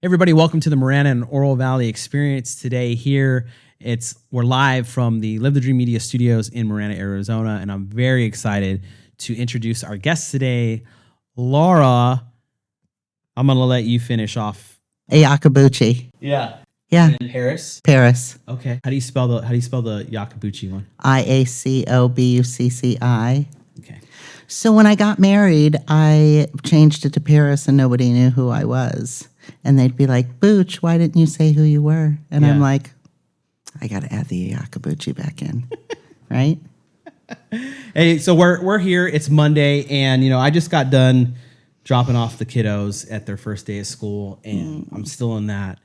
Everybody, welcome to the Marana and Oro Valley experience today. Here, we're live from the Live the Dream Media Studios in Marana, Arizona, and I'm very excited to introduce our guest today, Lara. I'm gonna let you finish off. Iacobucci. Yeah. Yeah. And Paris. Paris. Okay. How do you spell the Iacobucci one? Iacobucci. Okay. So when I got married, I changed it to Paris, and nobody knew who I was. And they'd be like, Booch, why didn't you say who you were? And I'm like, I got to add the Iacobucci back in, right? Hey, so we're here. It's Monday, and I just got done dropping off the kiddos at their first day of school, and I'm still in that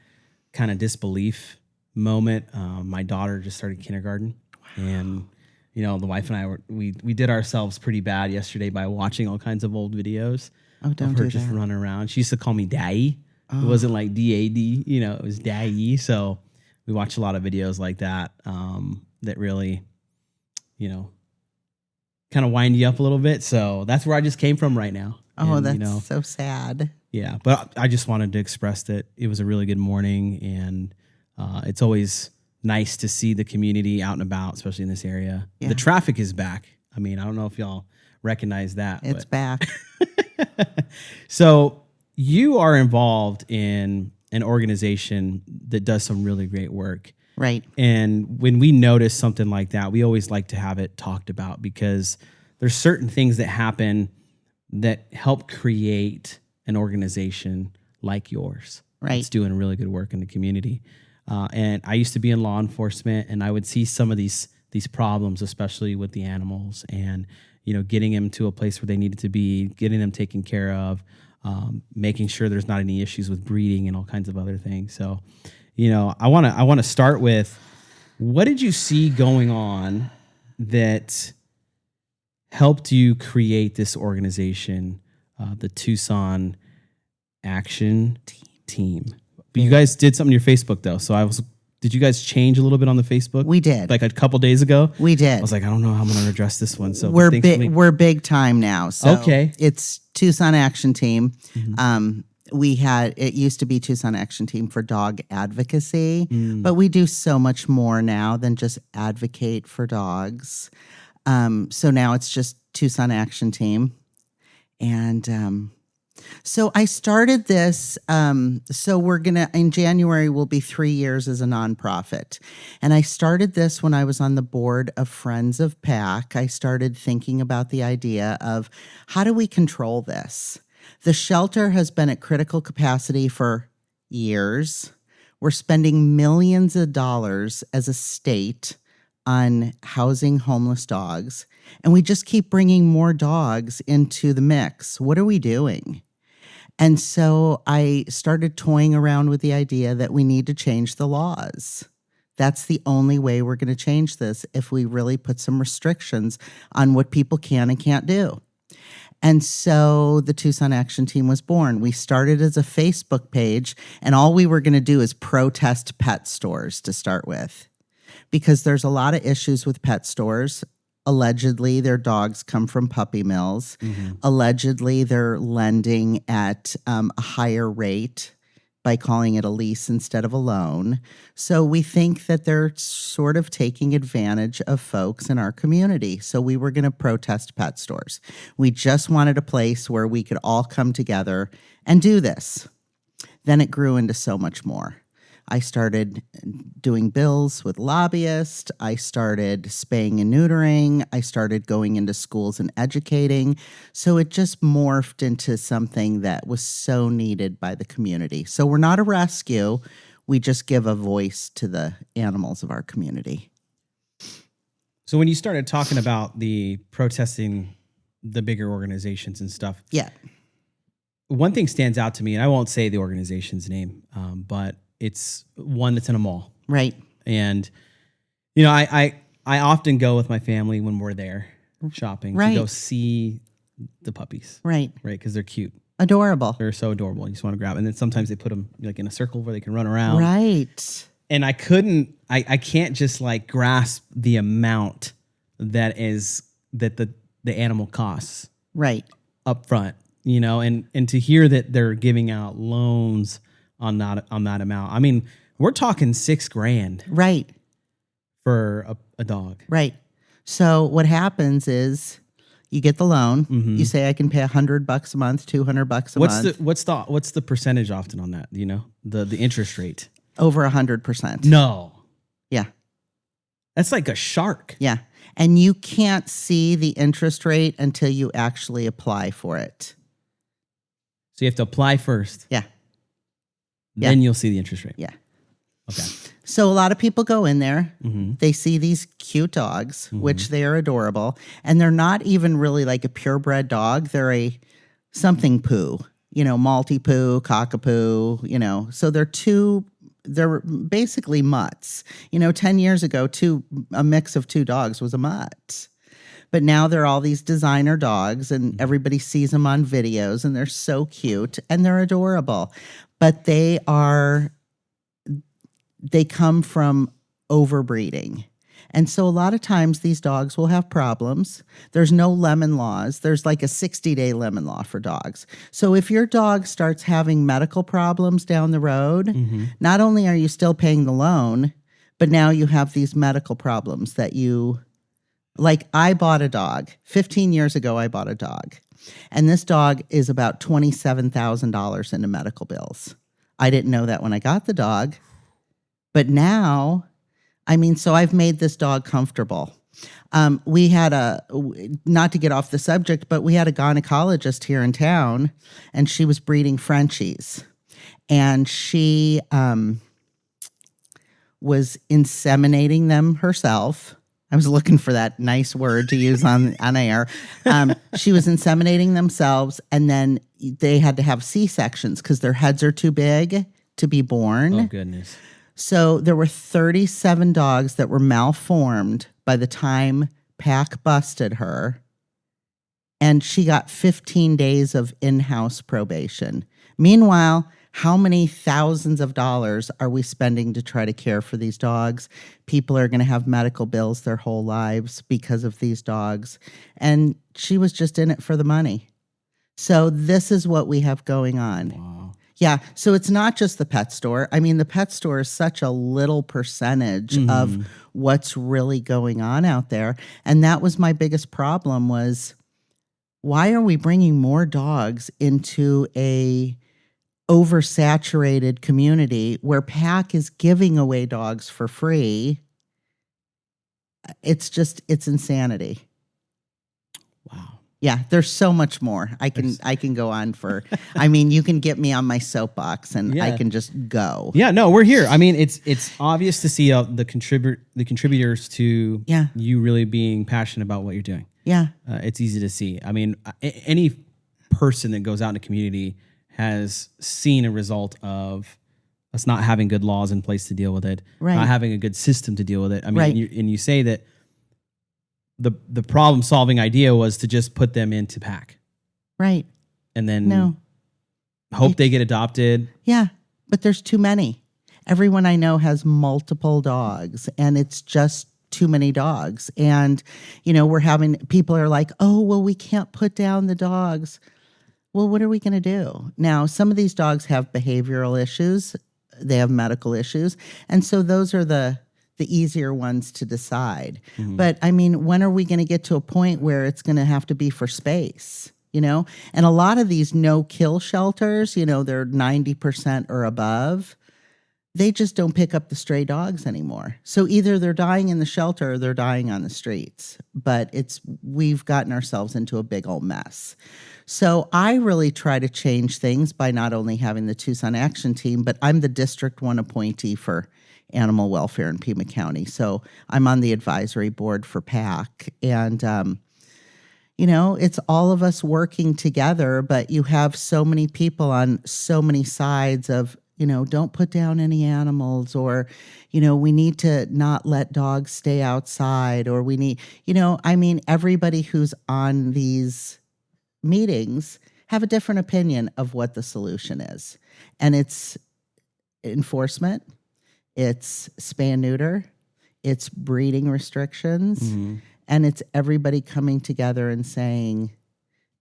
kind of disbelief moment. My daughter just started kindergarten, and the wife and I we did ourselves pretty bad yesterday by watching all kinds of old videos of her just running around. She used to call me Daddy. It wasn't like D-A-D, it was Daddy. So we watched a lot of videos like that that really, kind of wind you up a little bit. So that's where I just came from right now. Oh, and, that's so sad. Yeah, but I just wanted to express that it was a really good morning, and it's always nice to see the community out and about, especially in this area. Yeah. The traffic is back. I mean, I don't know if y'all recognize that. It's back. So you are involved in an organization that does some really great work. Right. And when we notice something like that, we always like to have it talked about, because there's certain things that happen that help create an organization like yours. Right. It's doing really good work in the community. And I used to be in law enforcement, and I would see some of these problems, especially with the animals, and getting them to a place where they needed to be, getting them taken care of, making sure there's not any issues with breeding and all kinds of other things. So, I want to start with, what did you see going on that helped you create this organization, the Tucson Action Team? But you guys did something on your Facebook though. So did you guys change a little bit on the Facebook? We did. Like a couple days ago? We did. I was like, I don't know how I'm going to address this one. So we're big time now. So okay. It's Tucson Action Team. Mm-hmm. It used to be Tucson Action Team for Dog Advocacy, but we do so much more now than just advocate for dogs. So now it's just Tucson Action Team. And so I started this. So in January, we'll be 3 years as a nonprofit. And I started this when I was on the board of Friends of PAC. I started thinking about the idea of, how do we control this? The shelter has been at critical capacity for years. We're spending millions of dollars as a state on housing homeless dogs, and we just keep bringing more dogs into the mix. What are we doing? And so I started toying around with the idea that we need to change the laws. That's the only way we're going to change this, if we really put some restrictions on what people can and can't do. And so the Tucson Action Team was born. We started as a Facebook page, and all we were going to do is protest pet stores to start with, because there's a lot of issues with pet stores. Allegedly, their dogs come from puppy mills. Mm-hmm. Allegedly, they're lending at a higher rate by calling it a lease instead of a loan. So we think that they're sort of taking advantage of folks in our community. So we were going to protest pet stores. We just wanted a place where we could all come together and do this. Then it grew into so much more. I started doing bills with lobbyists. I started spaying and neutering. I started going into schools and educating. So it just morphed into something that was so needed by the community. So we're not a rescue. We just give a voice to the animals of our community. So when you started talking about the protesting the bigger organizations and stuff, yeah, one thing stands out to me, and I won't say the organization's name, but it's one that's in a mall. Right. And, I often go with my family when we're there shopping to go see the puppies. Right. Right. Because they're cute. Adorable. They're so adorable. You just want to grab them. And then sometimes they put them like in a circle where they can run around. Right. And I can't just like grasp the amount that the animal costs. Right. Up front, and to hear that they're giving out loans on that amount. I mean, we're talking $6,000 Right. for a dog. Right. So what happens is you get the loan. Mm-hmm. You say I can pay $100 a month, $200 a month. What's the percentage often on that? Do you know the interest rate? Over 100%. No. Yeah. That's like a shark. Yeah. And you can't see the interest rate until you actually apply for it. So you have to apply first. Yeah. Then you'll see the interest rate. Yeah. Okay. So a lot of people go in there. Mm-hmm. They see these cute dogs, which they are adorable. And they're not even really like a purebred dog. They're a something poo, Maltipoo, Cockapoo, So they're basically mutts. 10 years ago, a mix of two dogs was a mutt. But now they're all these designer dogs, and everybody sees them on videos, and they're so cute, and they're adorable. But they come from overbreeding. And so a lot of times these dogs will have problems. There's no lemon laws. There's like a 60-day lemon law for dogs. So if your dog starts having medical problems down the road, not only are you still paying the loan, but now you have these medical problems that I bought a dog. 15 years ago, I bought a dog. And this dog is about $27,000 into medical bills. I didn't know that when I got the dog. But now, so I've made this dog comfortable. We had not to get off the subject, but we had a gynecologist here in town, and she was breeding Frenchies. And she was inseminating them herself. I was looking for that nice word to use on air. She was inseminating themselves, and then they had to have C-sections because their heads are too big to be born. Oh, goodness. So there were 37 dogs that were malformed by the time PAC busted her, and she got 15 days of in-house probation. Meanwhile, how many thousands of dollars are we spending to try to care for these dogs? People are going to have medical bills their whole lives because of these dogs. And she was just in it for the money. So this is what we have going on. Wow. Yeah. So it's not just the pet store. The pet store is such a little percentage of what's really going on out there. And that was my biggest problem was, why are we bringing more dogs into a oversaturated community where PAC is giving away dogs for free? It's insanity. Wow. Yeah, there's so much more. I can go on for. You can get me on my soapbox, and I can just go. Yeah, no, we're here. It's obvious to see the contributors to you really being passionate about what you're doing. Yeah, it's easy to see. Any person that goes out in a community has seen a result of us not having good laws in place to deal with it, not having a good system to deal with it. You say that the problem solving idea was to just put them into PAC. Right. And then hope they get adopted. Yeah, but there's too many. Everyone I know has multiple dogs, and it's just too many dogs. And, people are like, oh, well, we can't put down the dogs. Well, what are we going to do? Now, some of these dogs have behavioral issues. They have medical issues. And so those are the easier ones to decide. But when are we going to get to a point where it's going to have to be for space? And a lot of these no-kill shelters, they're 90% or above. They just don't pick up the stray dogs anymore. So either they're dying in the shelter or they're dying on the streets. But we've gotten ourselves into a big old mess. So I really try to change things by not only having the Tucson Action Team, but I'm the District 1 appointee for animal welfare in Pima County. So I'm on the advisory board for PAC. And, it's all of us working together, but you have so many people on so many sides of, don't put down any animals, or, we need to not let dogs stay outside, or we need, everybody who's on these meetings have a different opinion of what the solution is. And it's enforcement. It's spay and neuter, it's breeding restrictions, and it's everybody coming together and saying,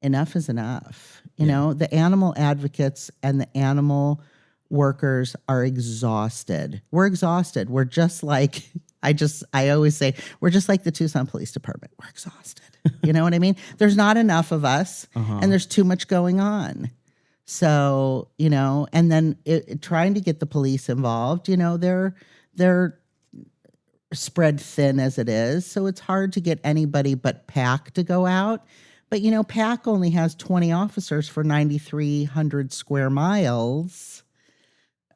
enough is enough. The animal advocates and the animal workers are exhausted. We're exhausted. We're just like, I always say, we're just like the Tucson Police Department. We're exhausted. You know what I mean? There's not enough of us, and there's too much going on. So, and then trying to get the police involved, they're spread thin as it is. So it's hard to get anybody but PAC to go out. But, PAC only has 20 officers for 9,300 square miles,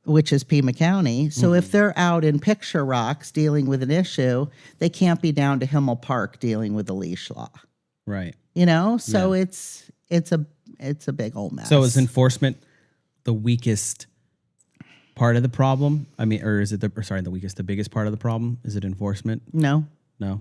which is Pima County. So if they're out in Picture Rocks dealing with an issue, they can't be down to Himmel Park dealing with a leash law. Right. So it's a big old mess. So is enforcement the weakest part of the problem? I mean, or is it the biggest part of the problem? Is it enforcement? No. What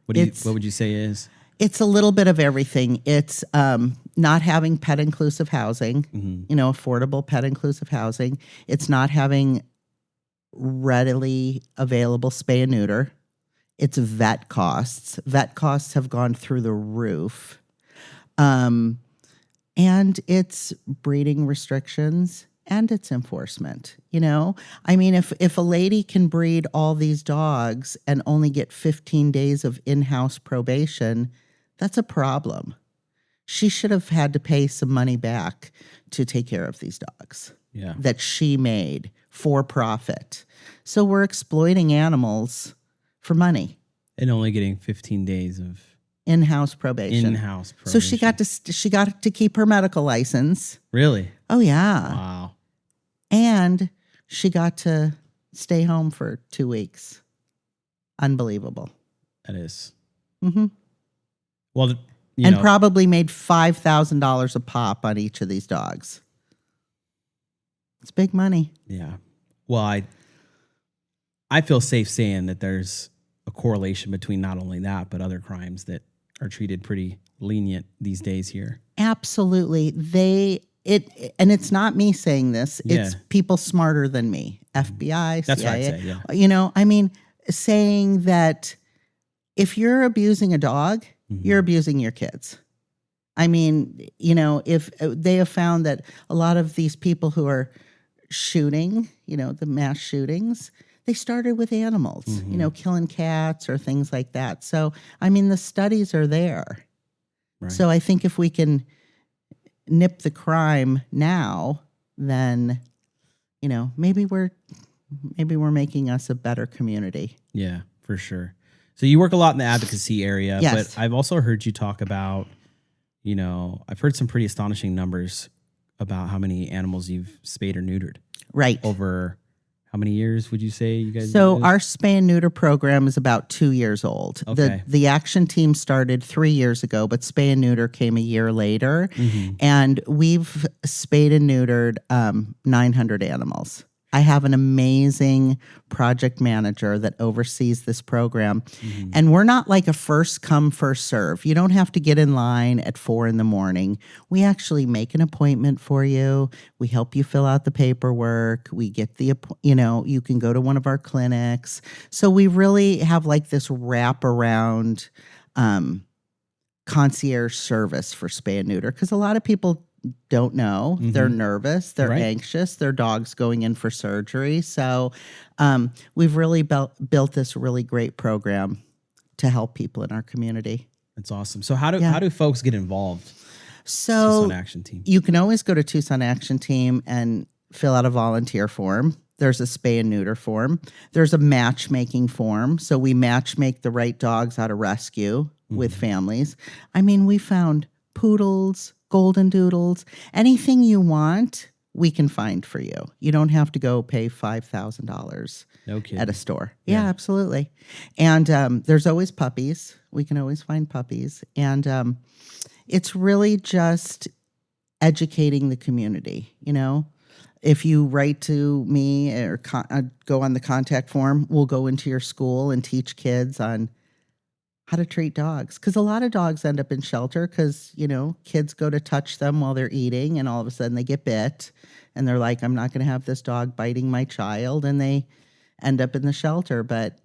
would you say is? It's a little bit of everything. It's not having pet inclusive housing, affordable pet inclusive housing. It's not having readily available spay and neuter. It's vet costs. Vet costs have gone through the roof. And it's breeding restrictions and it's enforcement. I mean, if a lady can breed all these dogs and only get 15 days of in-house probation, that's a problem. She should have had to pay some money back to take care of these dogs that she made for profit. So we're exploiting animals for money. And only getting 15 days of in-house probation. So she got to keep her medical license. Really? Oh yeah. Wow. And she got to stay home for 2 weeks. Unbelievable. That is. Mm-hmm. Well, probably made $5,000 a pop on each of these dogs. It's big money. Yeah. Well, I feel safe saying that there's a correlation between not only that, but other crimes that are treated pretty lenient these days here. Absolutely. And it's not me saying this. Yeah. It's people smarter than me. FBI, That's CIA. what I'd say, yeah. Saying that if you're abusing a dog, you're abusing your kids. If they have found that a lot of these people who are shooting, the mass shootings, they started with animals, killing cats or things like that. So, the studies are there. Right. So I think if we can nip the crime now, then, maybe we're making us a better community. Yeah, for sure. So you work a lot in the advocacy area, yes. But I've also heard you talk about, I've heard some pretty astonishing numbers about how many animals you've spayed or neutered. Right. Over how many years would you say you guys? So our spay and neuter program is about 2 years old. Okay. The action team started 3 years ago, but spay and neuter came a year later. And we've spayed and neutered 900 animals. I have an amazing project manager that oversees this program. And we're not like a first come, first serve. You don't have to get in line at 4 a.m. We actually make an appointment for you. We help you fill out the paperwork. We get you can go to one of our clinics. So we really have like this wraparound concierge service for spay and neuter, because a lot of people don't know. They're nervous. They're anxious. Their dog's going in for surgery. So we've really built this really great program to help people in our community. That's awesome. So how do folks get involved? So Tucson Action Team. You can always go to Tucson Action Team and fill out a volunteer form. There's a spay and neuter form. There's a matchmaking form. So we matchmake the right dogs out of rescue with families. We found poodles, golden doodles, anything you want, we can find for you. You don't have to go pay $5,000 at a store. Yeah, absolutely. And there's always puppies. We can always find puppies. And it's really just educating the community, If you write to me or go on the contact form, we'll go into your school and teach kids on how to treat dogs. Because a lot of dogs end up in shelter because, kids go to touch them while they're eating and all of a sudden they get bit and they're like, I'm not going to have this dog biting my child. And they end up in the shelter. But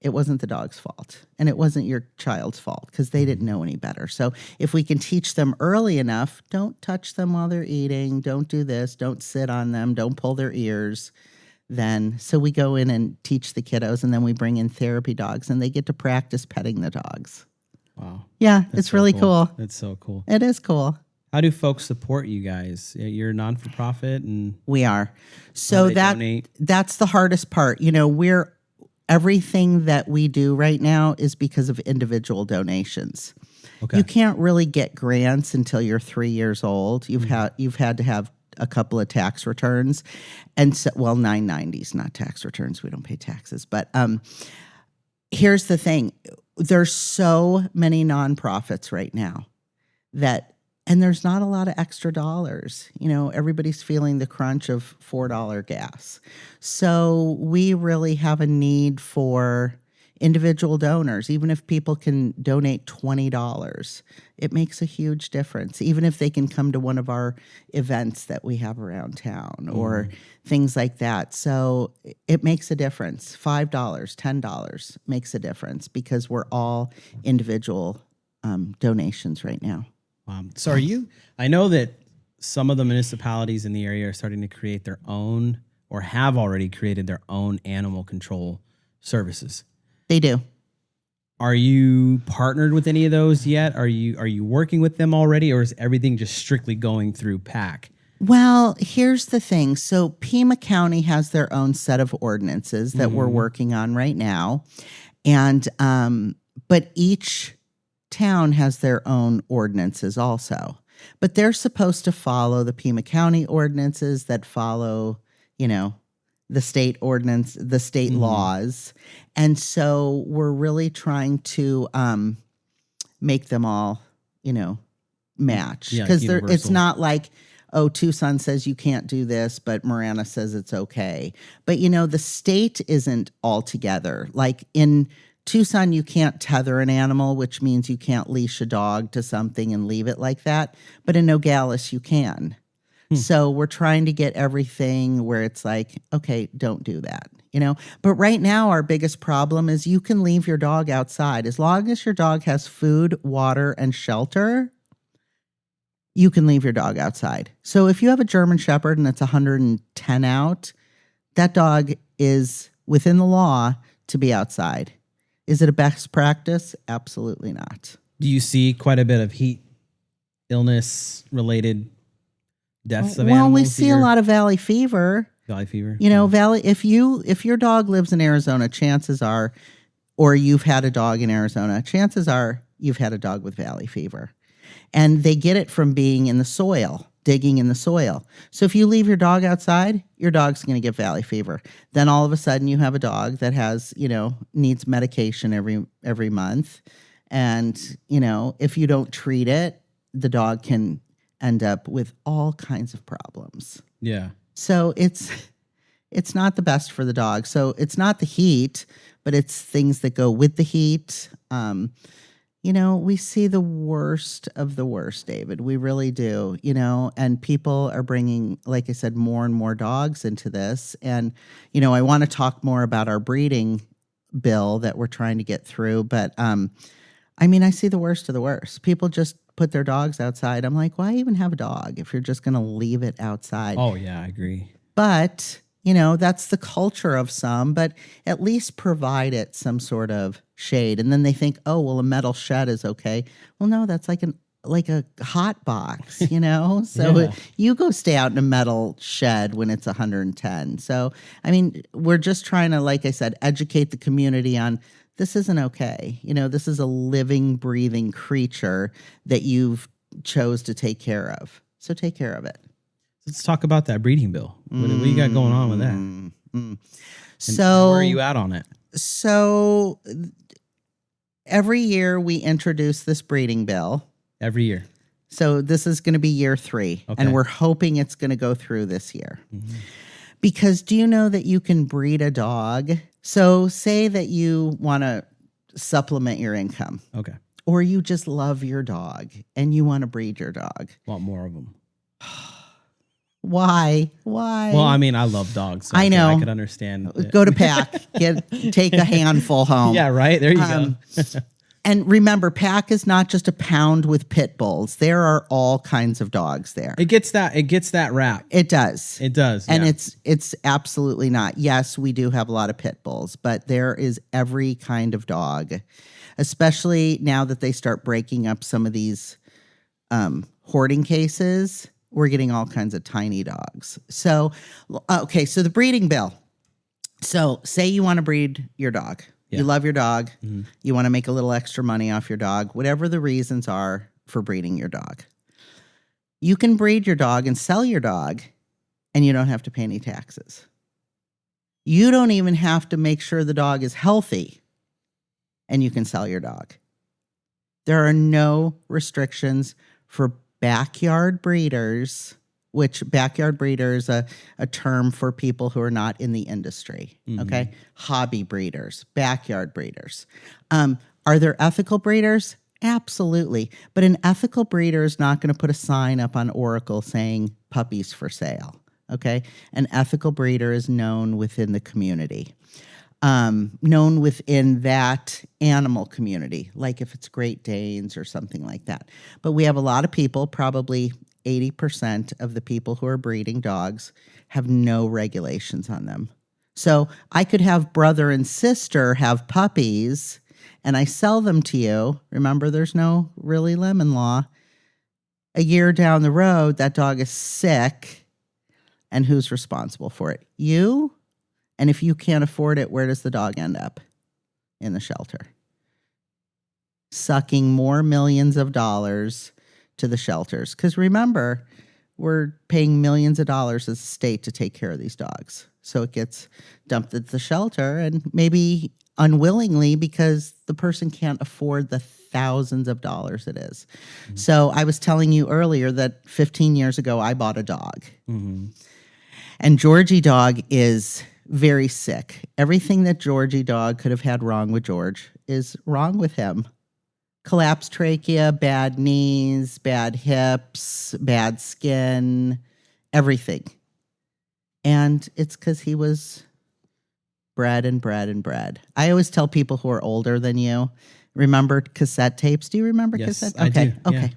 it wasn't the dog's fault, and it wasn't your child's fault because they didn't know any better. So if we can teach them early enough, don't touch them while they're eating, don't do this, don't sit on them, don't pull their ears, then so we go in and teach the kiddos, and then we bring in therapy dogs, and they get to practice petting the dogs. Wow. Yeah, it's so really cool. That's so cool. It is cool. How do folks support you guys? You're a non-for-profit, and we are. So that's the hardest part. Everything that we do right now is because of individual donations. Okay. You can't really get grants until you're 3 years old. You've had to have a couple of tax returns, and 990s, not tax returns. We don't pay taxes. But here's the thing: there's so many nonprofits right now and there's not a lot of extra dollars. Everybody's feeling the crunch of $4 gas. So we really have a need for individual donors. Even if people can donate $20, it makes a huge difference. Even if they can come to one of our events that we have around town or things like that. So it makes a difference. $5, $10 makes a difference because we're all individual donations right now. So I know that some of the municipalities in the area are starting to create their own or have already created their own animal control services. They do. Are you partnered with any of those yet? Are you working with them already, or is everything just strictly going through PAC? Well, here's the thing. So Pima County has their own set of ordinances that we're working on right now. And but each town has their own ordinances also. But they're supposed to follow the Pima County ordinances that follow, the state ordinance, the state laws. And so we're really trying to make them all, match. Because it's not like, Tucson says you can't do this, but Marana says it's okay. But, the state isn't all together. Like in Tucson, you can't tether an animal, which means you can't leash a dog to something and leave it like that. But in Nogales, you can. So we're trying to get everything where it's like, okay, don't do that, But right now, our biggest problem is you can leave your dog outside. As long as your dog has food, water, and shelter, you can leave your dog outside. So if you have a German Shepherd and it's 110 out, that dog is within the law to be outside. Is it a best practice? Absolutely not. Do you see quite a bit of heat illness-related deaths of animals? Well, we see a lot of valley fever. Valley fever. Valley. If your dog lives in Arizona, chances are, or you've had a dog in Arizona, chances are you've had a dog with valley fever. And they get it from being in the soil, digging in the soil. So if you leave your dog outside, your dog's going to get valley fever. Then all of a sudden you have a dog that has, needs medication every month. And, if you don't treat it, the dog can end up with all kinds of problems. Yeah. So it's not the best for the dog. So it's not the heat, but it's things that go with the heat. We see the worst of the worst, David. We really do, and people are bringing, like I said, more and more dogs into this. And, I want to talk more about our breeding bill that we're trying to get through. But, I see the worst of the worst. People just put their dogs outside. I'm like, why even have a dog if you're just going to leave it outside? Oh, yeah, I agree. But, that's the culture of some, but at least provide it some sort of shade. And then they think, oh, well, a metal shed is okay. Well, no, that's like a hot box, So Yeah. you go stay out in a metal shed when it's 110. So, we're just trying to, like I said, educate the community on this isn't okay. This is a living, breathing creature that you've chose to take care of. So take care of it. Let's talk about that breeding bill. What do you got going on with that? So where are you at on it? So every year we introduce this breeding bill. Every year. So this is going to be year 3. Okay. And we're hoping it's going to go through this year. Mm-hmm. Because do you know that you can breed a dog? So say that you want to supplement your income. Okay. Or you just love your dog and you want to breed your dog. Want more of them. Why? Why? Well, I mean, I love dogs. So I know. I could understand. Go to Pack. Take a handful home. Yeah, right. There you go. And remember, Pack is not just a pound with pit bulls. There are all kinds of dogs there. It gets that rap. It does. It does. And yeah. it's absolutely not. Yes, we do have a lot of pit bulls, but there is every kind of dog, especially now that they start breaking up some of these hoarding cases. We're getting all kinds of tiny dogs. So, okay, so the breeding bill. So say you want to breed your dog. Yeah. You love your dog. Mm-hmm. You want to make a little extra money off your dog, whatever the reasons are for breeding your dog. You can breed your dog and sell your dog, and you don't have to pay any taxes. You don't even have to make sure the dog is healthy, and you can sell your dog. There are no restrictions for backyard breeders, which backyard breeder is a term for people who are not in the industry, okay? Hobby breeders, backyard breeders. Are there ethical breeders? Absolutely. But an ethical breeder is not going to put a sign up on Oracle saying puppies for sale, okay? An ethical breeder is known within the community, known within that animal community, like if it's Great Danes or something like that. But we have a lot of people, probably 80% of the people who are breeding dogs have no regulations on them. So I could have brother and sister have puppies and I sell them to you. Remember, there's no really lemon law. A year down the road, that dog is sick. And who's responsible for it? You. And if you can't afford it, where does the dog end up? In the shelter. Sucking more millions of dollars to the shelters. Because remember, we're paying millions of dollars as a state to take care of these dogs. So it gets dumped at the shelter, and maybe unwillingly because the person can't afford the thousands of dollars it is. Mm-hmm. So I was telling you earlier that 15 years ago, I bought a dog. Mm-hmm. And Georgie dog is very sick. Everything that Georgie dog could have had wrong with George is wrong with him. Collapsed trachea, bad knees, bad hips, bad skin, everything. And it's because he was bred and bred and bred. I always tell people who are older than you, remember cassette tapes? Do you remember cassette? Okay. I do. Okay. Yeah.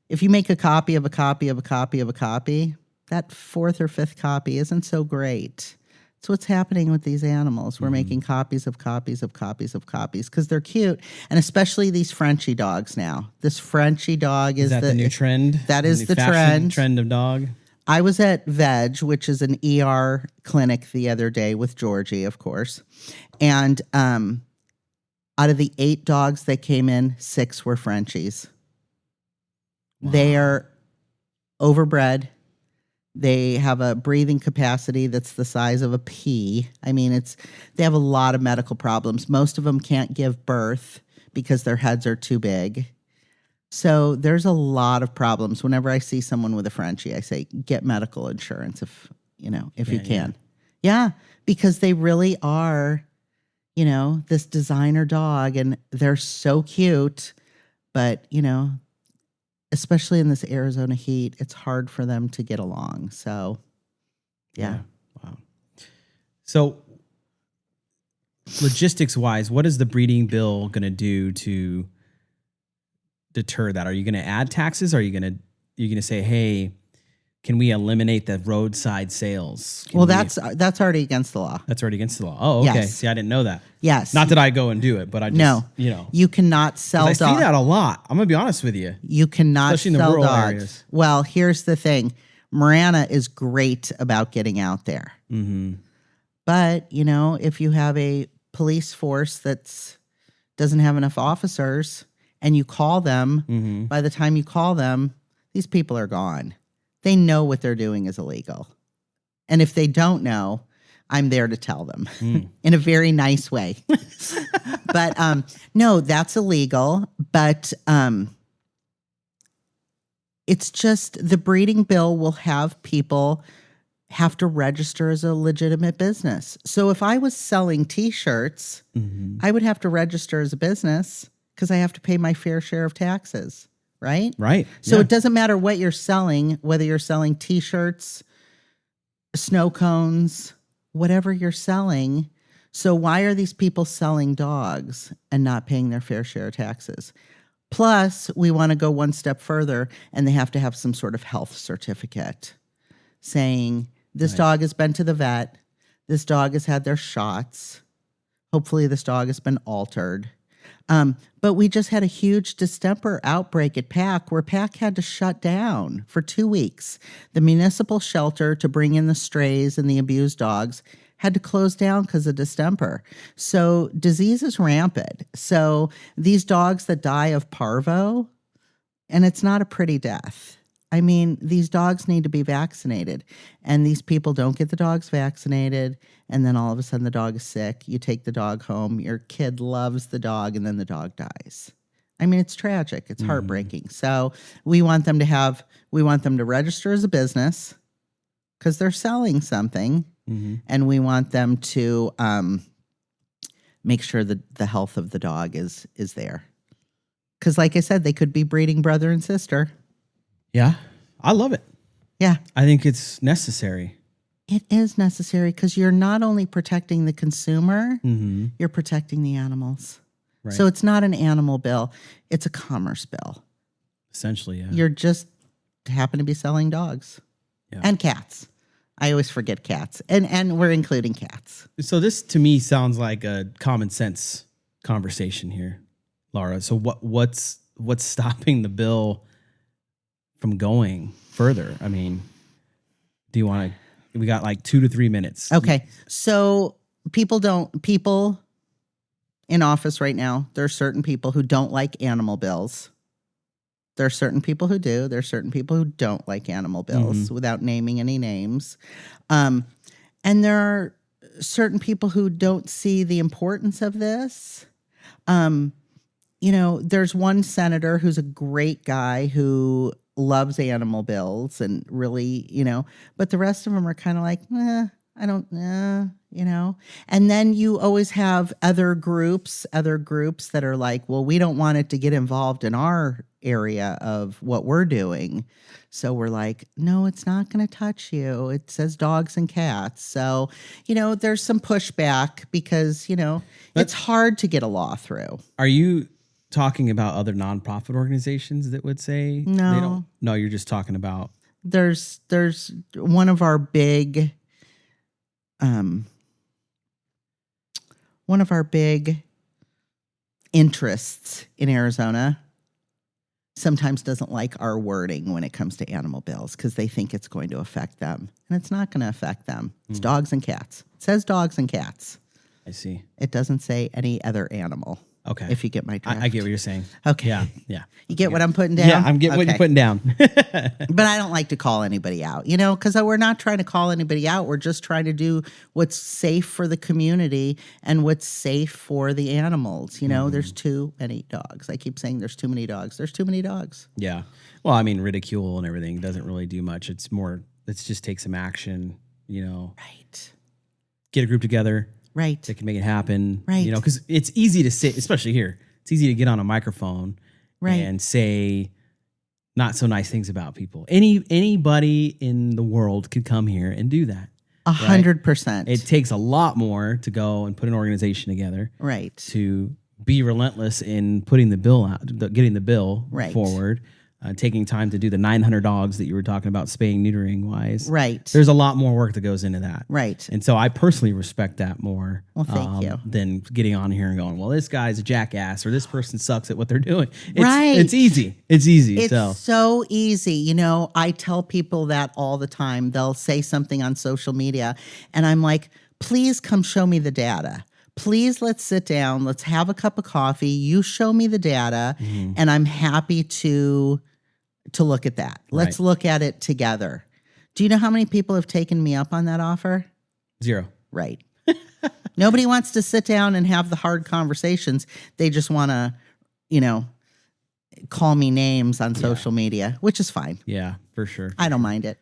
If you make a copy of a copy of a copy of a copy, that fourth or fifth copy isn't so great. That's what's happening with these animals. We're making copies of copies of copies of copies because they're cute. And especially these Frenchie dogs now. This Frenchie dog is that the new trend? That is the trend of dog. I was at Veg, which is an ER clinic the other day with Georgie, of course. And out of the 8 dogs that came in, 6 were Frenchies. Wow. They are overbred. They have a breathing capacity that's the size of a pea. I mean, they have a lot of medical problems. Most of them can't give birth because their heads are too big. So there's a lot of problems. Whenever I see someone with a Frenchie, I say, get medical insurance if you can. Yeah, because they really are, this designer dog, and they're so cute, but, especially in this Arizona heat, it's hard for them to get along. So, yeah. Wow. So, logistics-wise, what is the breeding bill going to do to deter that? Are you going to add taxes? Or are you going to say, hey, can we eliminate the roadside sales? That's already against the law. That's already against the law. Oh, okay. Yes. See, I didn't know that. Yes. Not that I go and do it, but I just, You cannot sell dogs. I see that a lot. I'm going to be honest with you. You cannot especially sell in the rural dogs. Areas. Well, here's the thing. Marana is great about getting out there. Mm-hmm. But, if you have a police force that doesn't have enough officers and you call them, by the time you call them, these people are gone. They know what they're doing is illegal. And if they don't know, I'm there to tell them in a very nice way. But no, that's illegal. But it's just the breeding bill will have people have to register as a legitimate business. So if I was selling T-shirts, I would have to register as a business because I have to pay my fair share of taxes. Right? Right. So it doesn't matter what you're selling, whether you're selling T-shirts snow cones, whatever you're selling. So why are these people selling dogs and not paying their fair share of taxes? Plus, we want to go one step further, and they have to have some sort of health certificate saying this dog has been to the vet, this dog has had their shots, hopefully this dog has been altered. But we just had a huge distemper outbreak at PAC where PAC had to shut down for 2 weeks. The municipal shelter to bring in the strays and the abused dogs had to close down because of distemper. So disease is rampant. So these dogs that die of parvo, and it's not a pretty death. I mean, these dogs need to be vaccinated, and these people don't get the dogs vaccinated, and then all of a sudden the dog is sick. You take the dog home, your kid loves the dog, and then the dog dies. I mean, it's tragic. It's heartbreaking. So we want them to register as a business because they're selling something, and we want them to make sure that the health of the dog is there. Because like I said, they could be breeding brother and sister. Yeah, I love it. Yeah. I think it's necessary. It is necessary because you're not only protecting the consumer, you're protecting the animals. Right. So it's not an animal bill. It's a commerce bill. Essentially, yeah. You're just happen to be selling dogs and cats. I always forget cats. And we're including cats. So this to me sounds like a common sense conversation here, Lara. So what's stopping the bill from going further? I mean, do you want to, we got like 2 to 3 minutes. Okay. So people in office right now, there are certain people who don't like animal bills. There are certain people who do. There are certain people who don't like animal bills without naming any names. And there are certain people who don't see the importance of this. There's one senator who's a great guy who loves animal bills and really, but the rest of them are kind of like, I don't know, And then you always have other groups that are like, well, we don't want it to get involved in our area of what we're doing. So we're like, no, it's not going to touch you. It says dogs and cats. So, there's some pushback because, it's hard to get a law through. Are you talking about other nonprofit organizations that would say no? They don't? No, you're just talking about. There's one of our big interests in Arizona sometimes doesn't like our wording when it comes to animal bills because they think it's going to affect them. And it's not going to affect them. It's dogs and cats. It says dogs and cats. I see. It doesn't say any other animal. Okay. If you get my draft. I get what you're saying. Okay. Yeah. You get what I'm putting down? Yeah, I'm getting what you're putting down. But I don't like to call anybody out, because we're not trying to call anybody out. We're just trying to do what's safe for the community and what's safe for the animals. There's too many dogs. I keep saying there's too many dogs. There's too many dogs. Yeah. Well, I mean, ridicule and everything doesn't really do much. It's just take some action, Right. Get a group together. Right. That can make it happen. Right. Because it's easy to say, especially here, it's easy to get on a microphone and say not so nice things about people. Anybody in the world could come here and do that. 100%. It takes a lot more to go and put an organization together. Right. To be relentless in putting the bill out, getting the bill forward. Taking time to do the 900 dogs that you were talking about, spaying, neutering wise. Right. There's a lot more work that goes into that. Right. And so I personally respect that more. Well, thank you. Than getting on here and going, well, this guy's a jackass or this person sucks at what they're doing. Right. It's easy. It's easy. It's so easy. I tell people that all the time. They'll say something on social media and I'm like, please come show me the data. Please, let's sit down. Let's have a cup of coffee. You show me the data and I'm happy to look at that. Let's look at it together. Do you know how many people have taken me up on that offer? 0. Right. Nobody wants to sit down and have the hard conversations. They just want to, call me names on social media, which is fine. Yeah, for sure. I don't mind it.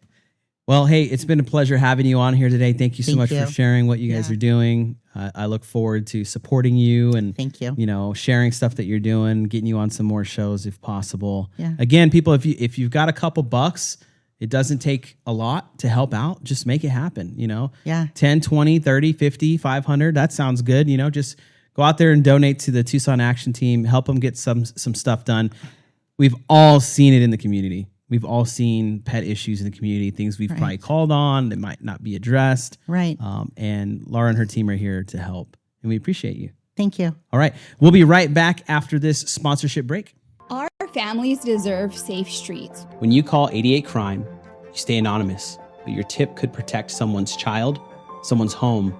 Well, hey, it's been a pleasure having you on here today. Thank you so much for sharing what you guys are doing. I look forward to supporting you and thank you. Sharing stuff that you're doing, getting you on some more shows if possible. Yeah. Again, people, if you've got a couple bucks It doesn't take a lot to help out. Just make it happen, Yeah. 10, 20, 30, 50, 500. That sounds good. Just go out there and donate to the Tucson Action Team. Help them get some stuff done. We've all seen it in the community. We've all seen pet issues in the community, things we've probably called on that might not be addressed. Right. And Lara and her team are here to help. And we appreciate you. Thank you. All right. We'll be right back after this sponsorship break. Our families deserve safe streets. When you call 88 Crime, you stay anonymous, but your tip could protect someone's child, someone's home,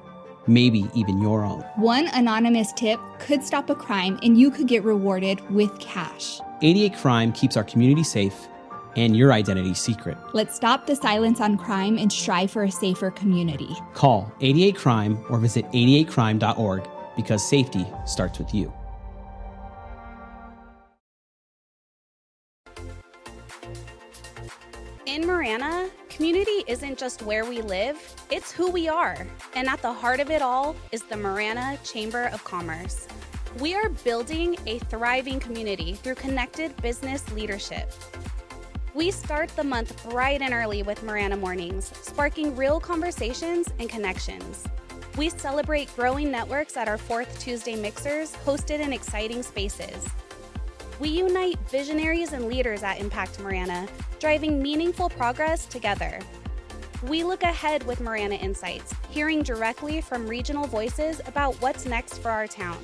maybe even your own. One anonymous tip could stop a crime and you could get rewarded with cash. 88 Crime keeps our community safe and your identity secret. Let's stop the silence on crime and strive for a safer community. Call 88 Crime or visit 88crime.org because safety starts with you. In Marana, community isn't just where we live, it's who we are. And at the heart of it all is the Marana Chamber of Commerce. We are building a thriving community through connected business leadership. We start the month bright and early with Marana Mornings, sparking real conversations and connections. We celebrate growing networks at our 4th Tuesday Mixers, hosted in exciting spaces. We unite visionaries and leaders at Impact Marana, driving meaningful progress together. We look ahead with Marana Insights, hearing directly from regional voices about what's next for our town.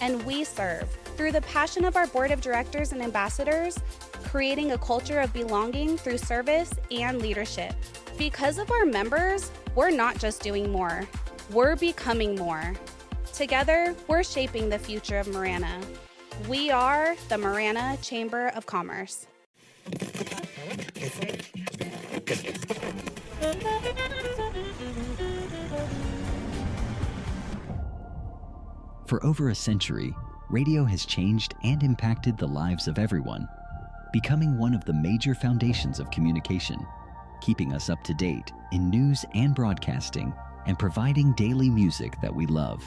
And we serve through the passion of our board of directors and ambassadors, creating a culture of belonging through service and leadership. Because of our members, we're not just doing more, we're becoming more. Together, we're shaping the future of Marana. We are the Marana Chamber of Commerce. For over a century, radio has changed and impacted the lives of everyone, becoming one of the major foundations of communication, keeping us up to date in news and broadcasting, and providing daily music that we love.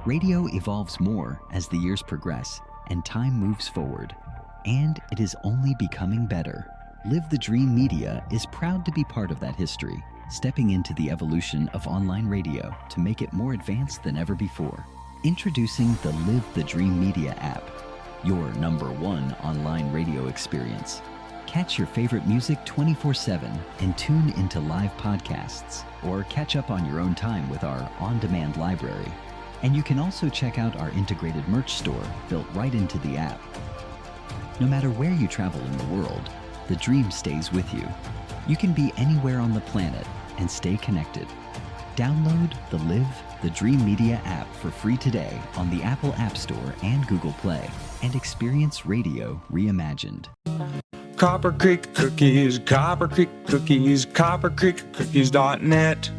Radio evolves more as the years progress and time moves forward, and it is only becoming better. Live the Dream Media is proud to be part of that history, stepping into the evolution of online radio to make it more advanced than ever before. Introducing the Live the Dream Media app, your #1 online radio experience. Catch your favorite music 24/7 and tune into live podcasts, or catch up on your own time with our on-demand library. And you can also check out our integrated merch store built right into the app. No matter where you travel in the world, the dream stays with you. You can be anywhere on the planet and stay connected. Download the Live the Dream Media app for free today on the Apple App Store and Google Play, and experience radio reimagined. Copper Creek Cookies, Copper Creek Cookies, CopperCreekCookies.net.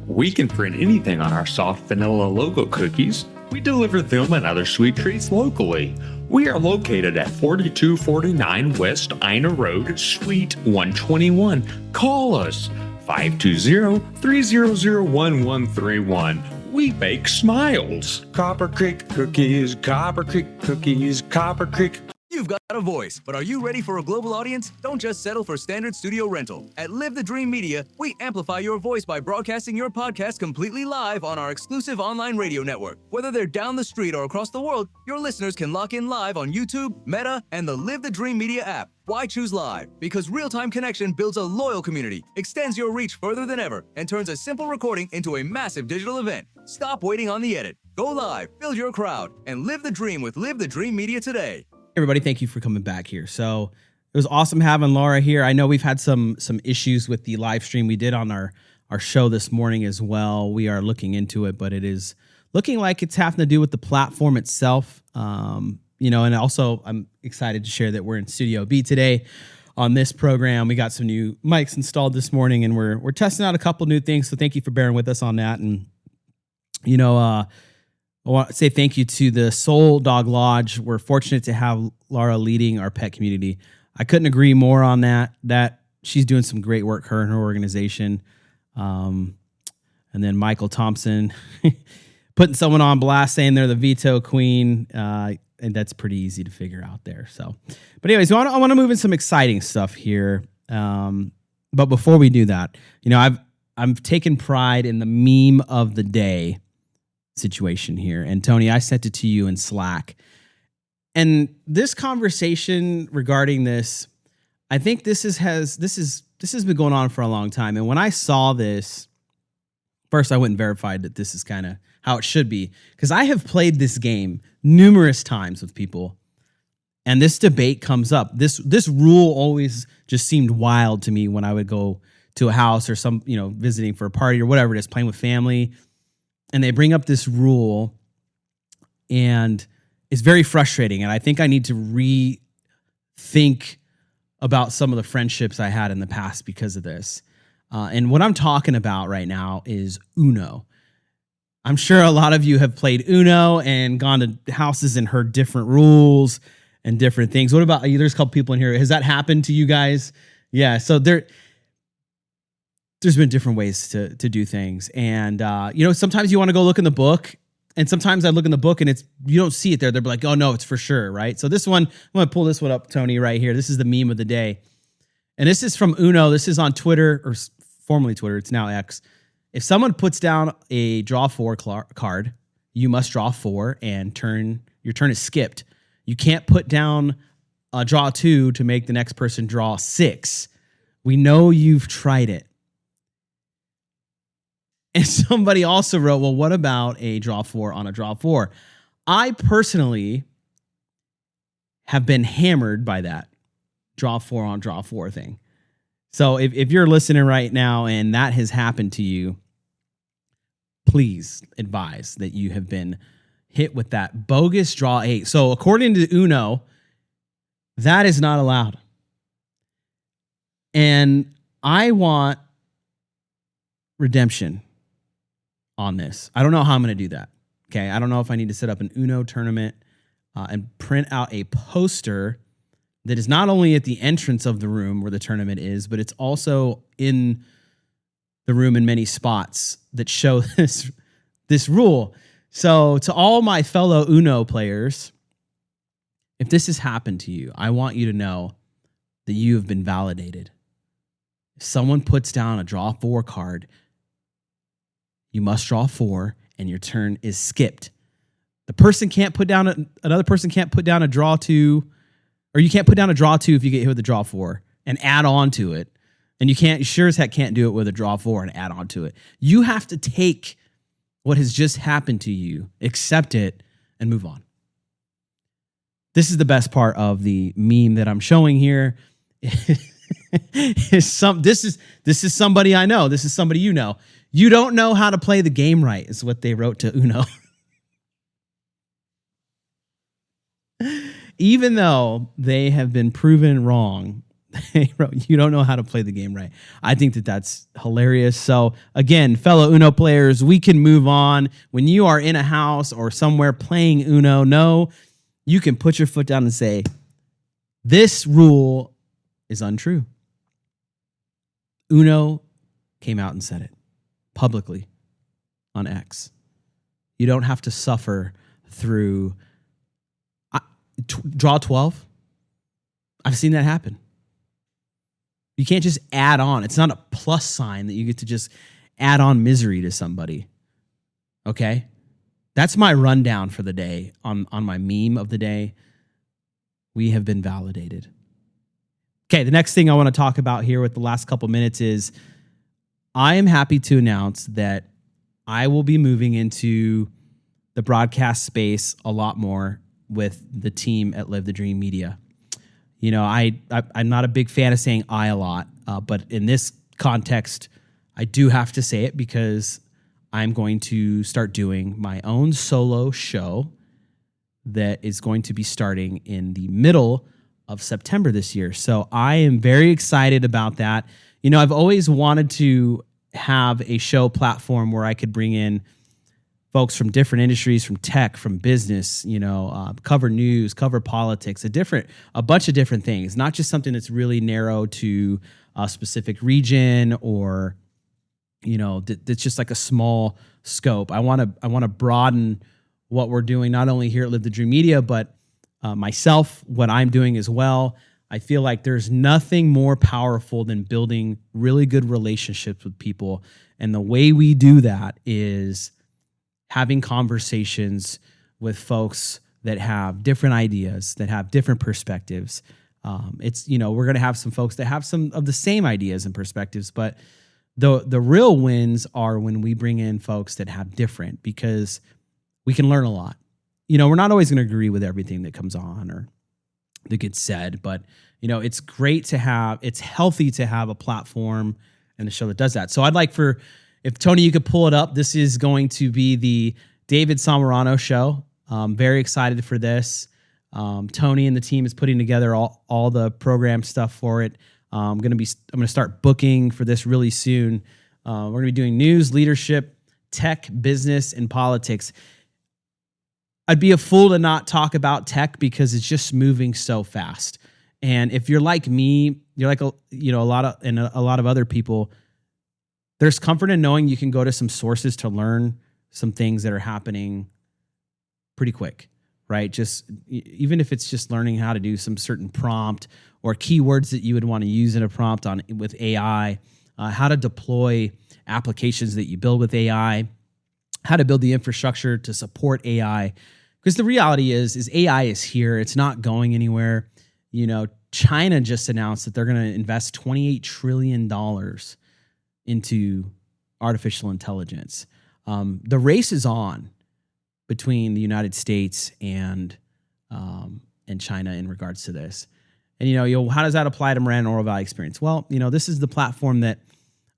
We can print anything on our soft vanilla logo cookies. We deliver them and other sweet treats locally. We are located at 4249 West Ina Road, Suite 121. Call us 520-300-1131. We bake smiles. Copper Creek Cookies, Copper Creek Cookies, Copper Creek. You've got a voice, but are you ready for a global audience? Don't just settle for standard studio rental. At Live the Dream Media, we amplify your voice by broadcasting your podcast completely live on our exclusive online radio network. Whether they're down the street or across the world, your listeners can lock in live on YouTube, Meta, and the Live the Dream Media app. Why choose live? Because real-time connection builds a loyal community, extends your reach further than ever, and turns a simple recording into a massive digital event. Stop waiting on the edit. Go live, build your crowd, and live the dream with Live the Dream Media today. Everybody, thank you for coming back here. So it was awesome having Lara here. I know we've had some issues with the live stream we did on our show this morning as well. We are looking into it, but it is looking like it's having to do with the platform itself. And also I'm excited to share that we're in Studio B today on this program. We got some new mics installed this morning, and we're testing out a couple new things. So thank you for bearing with us on that. And, I want to say thank you to the Soul Dog Lodge. We're fortunate to have Lara leading our pet community. I couldn't agree more on that she's doing some great work, her and her organization. And then Michael Thompson putting someone on blast saying they're the veto queen. And that's pretty easy to figure out there. So, but anyways, I want to move in some exciting stuff here. But before we do that, I've taken pride in the meme of the day situation here. And Tony, I sent it to you in Slack. And this conversation regarding this, I think this has been going on for a long time. And when I saw this, first I went and verified that this is kind of how it should be, because I have played this game numerous times with people, and this debate comes up. This rule always just seemed wild to me when I would go to a house or some, visiting for a party or whatever it is, playing with family, and they bring up this rule, and it's very frustrating. And I think I need to rethink about some of the friendships I had in the past because of this. And what I'm talking about right now is Uno. I'm sure a lot of you have played Uno and gone to houses and heard different rules and different things. What about you? There's a couple people in here. Has that happened to you guys? Yeah. So there's been different ways to do things. And, sometimes you want to go look in the book, and sometimes I look in the book and you don't see it there. They're like, oh no, it's for sure. Right. So this one, I'm going to pull this one up, Tony, right here. This is the meme of the day. And this is from Uno. This is on Twitter, or formerly Twitter. It's now X. If someone puts down a draw 4 card, you must draw 4 and your turn is skipped. You can't put down a draw 2 to make the next person draw 6. We know you've tried it. And somebody also wrote, well, what about a draw 4 on a draw 4? I personally have been hammered by that draw 4 on draw 4 thing. So if you're listening right now and that has happened to you, please advise that you have been hit with that bogus draw 8. So according to Uno, that is not allowed. And I want redemption on this. I don't know how I'm going to do that. Okay. I don't know if I need to set up an Uno tournament and print out a poster that is not only at the entrance of the room where the tournament is, but it's also in the room in many spots that show this rule. So to all my fellow Uno players, if this has happened to you, I want you to know that you have been validated. If someone puts down a draw 4 card, you must draw 4 and your turn is skipped. The person can't put down another person can't put down a draw 2, or you can't put down a draw 2 if you get hit with a draw 4 and add on to it. And you sure as heck can't do it with a draw 4 and add on to it. You have to take what has just happened to you, accept it, and move on. This is the best part of the meme that I'm showing here. This is somebody I know. This is somebody you know. You don't know how to play the game right, is what they wrote to Uno. Even though they have been proven wrong, they wrote, you don't know how to play the game right. I think that that's hilarious. So again, fellow Uno players, we can move on. When you are in a house or somewhere playing Uno, no, you can put your foot down and say, this rule is untrue. Uno came out and said it publicly on X. You don't have to suffer through draw 12. I've seen that happen. You can't just add on. It's not a plus sign that you get to just add on misery to somebody. Okay? That's my rundown for the day on my meme of the day. We have been validated. Okay, the next thing I want to talk about here with the last couple minutes is I am happy to announce that I will be moving into the broadcast space a lot more with the team at Live the Dream Media. You know, I'm not a big fan of saying I a lot, but in this context, I do have to say it because I'm going to start doing my own solo show that is going to be starting in the middle of September this year. So I am very excited about that. You know, I've always wanted to have a show platform where I could bring in folks from different industries, from tech, from business, you know, cover news, cover politics, a bunch of different things, not just something that's really narrow to a specific region or, you know, that's just like a small scope. I want to broaden what we're doing, not only here at Live the Dream Media, but myself, what I'm doing as well. I feel like there's nothing more powerful than building really good relationships with people. And the way we do that is having conversations with folks that have different ideas, that have different perspectives. We're going to have some folks that have some of the same ideas and perspectives, but the real wins are when we bring in folks that have different, because we can learn a lot. We're not always going to agree with everything that comes on or that gets said, but it's great to have, it's healthy to have a platform and a show that does that. So I'd like if Tony, you could pull it up. This is going to be the David Samarano show. Very excited for this. Tony and the team is putting together all the program stuff for it. I'm going to start booking for this really soon. We're going to be doing news, leadership, tech, business, and politics. I'd be a fool to not talk about tech because it's just moving so fast. And if you're like me, you're like a lot of other people, there's comfort in knowing you can go to some sources to learn some things that are happening pretty quick, right? Just even if it's just learning how to do some certain prompt or keywords that you would want to use in a prompt with AI, how to deploy applications that you build with AI, how to build the infrastructure to support AI. Because the reality is AI is here. It's not going anywhere. China just announced that they're going to invest $28 trillion into artificial intelligence. The race is on between the United States and China in regards to this. And, how does that apply to Marana and Oro Valley experience? Well, this is the platform that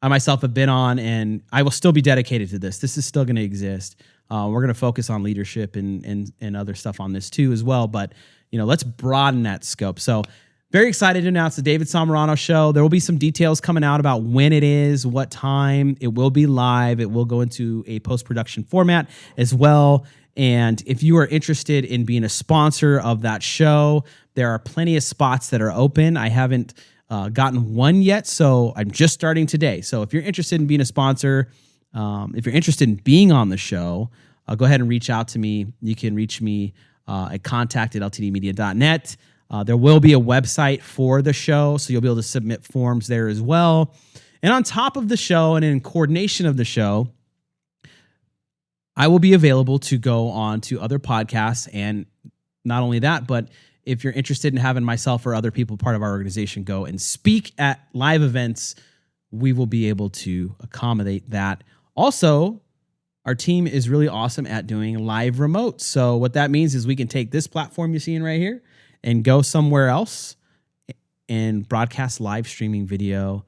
I myself have been on, and I will still be dedicated to this. This is still going to exist. We're going to focus on leadership and other stuff on this too as well. But, let's broaden that scope. So very excited to announce the David Samarano show. There will be some details coming out about when it is, what time. It will be live. It will go into a post-production format as well. And if you are interested in being a sponsor of that show, there are plenty of spots that are open. I haven't gotten one yet, so I'm just starting today. So if you're interested in being a sponsor, if you're interested in being on the show, go ahead and reach out to me. You can reach me at contact@ltdmedia.net. There will be a website for the show, so you'll be able to submit forms there as well. And on top of the show and in coordination of the show, I will be available to go on to other podcasts. And not only that, but if you're interested in having myself or other people part of our organization go and speak at live events, we will be able to accommodate that. Also, our team is really awesome at doing live remote. So what that means is we can take this platform you're seeing right here and go somewhere else and broadcast live streaming video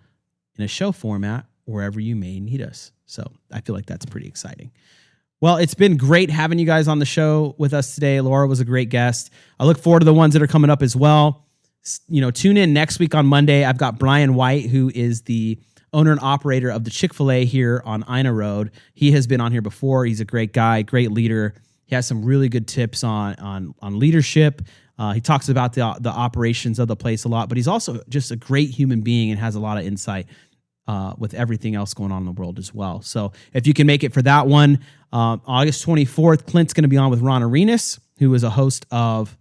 in a show format wherever you may need us. So I feel like that's pretty exciting. Well, it's been great having you guys on the show with us today. Lara was a great guest. I look forward to the ones that are coming up as well. Tune in next week on Monday. I've got Brian White, who is the owner and operator of the Chick-fil-A here on Ina Road. He has been on here before. He's a great guy, great leader. He has some really good tips on leadership. He talks about the operations of the place a lot, but he's also just a great human being and has a lot of insight with everything else going on in the world as well. So if you can make it for that one, August 24th, Clint's going to be on with Ron Arenas, who is a host of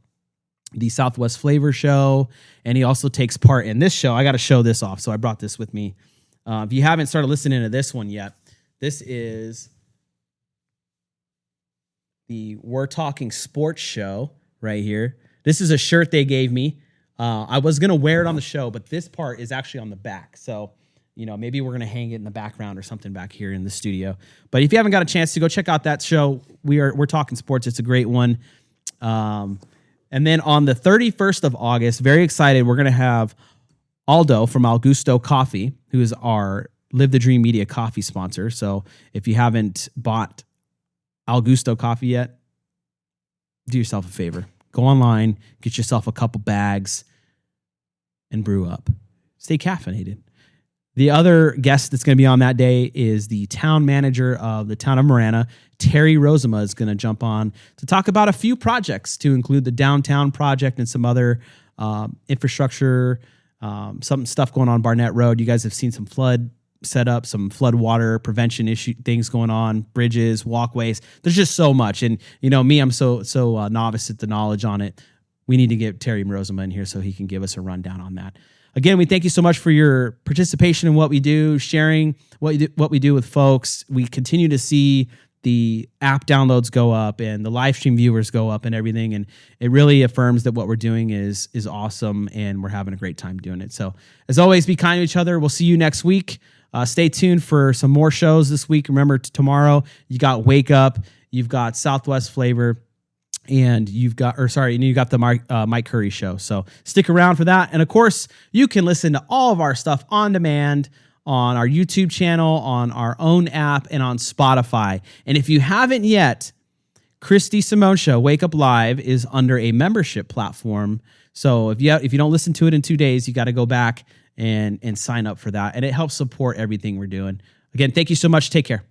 the Southwest Flavor Show, and he also takes part in this show. I got to show this off, so I brought this with me. If you haven't started listening to this one yet, this is the We're Talking Sports show right here. This is a shirt they gave me. I was going to wear it on the show, but this part is actually on the back. So, maybe we're going to hang it in the background or something back here in the studio. But if you haven't got a chance to go check out that show, we're Talking Sports. It's a great one. And then on the 31st of August, very excited, we're going to have Aldo from Al Gusto Coffee, who is our Live the Dream Media coffee sponsor. So if you haven't bought Al Gusto coffee yet, do yourself a favor. Go online, get yourself a couple bags, and brew up. Stay caffeinated. The other guest that's going to be on that day is the town manager of the town of Marana. Terry Rosema is going to jump on to talk about a few projects, to include the downtown project and some other infrastructure, some stuff going on Barnett Road. You guys have seen some flood setup, some flood water prevention issue things going on, bridges, walkways. There's just so much. And me, I'm so novice at the knowledge on it. we need to get Terry Morozuma in here so he can give us a rundown on that. Again, we thank you so much for your participation in what we do, sharing what we do with folks. We continue to see the app downloads go up and the live stream viewers go up and everything. And it really affirms that what we're doing is awesome and we're having a great time doing it. So as always, be kind to each other. We'll see you next week. Stay tuned for some more shows this week. Remember, tomorrow you got Wake Up, you've got Southwest Flavor, and you've got the Mike Curry show. So stick around for that. And of course, you can listen to all of our stuff on demand on our YouTube channel, on our own app, and on Spotify. And if you haven't yet, Christy Simone Show, Wake Up Live, is under a membership platform. So if you don't listen to it in 2 days, you got to go back and sign up for that. And it helps support everything we're doing. Again, thank you so much. Take care.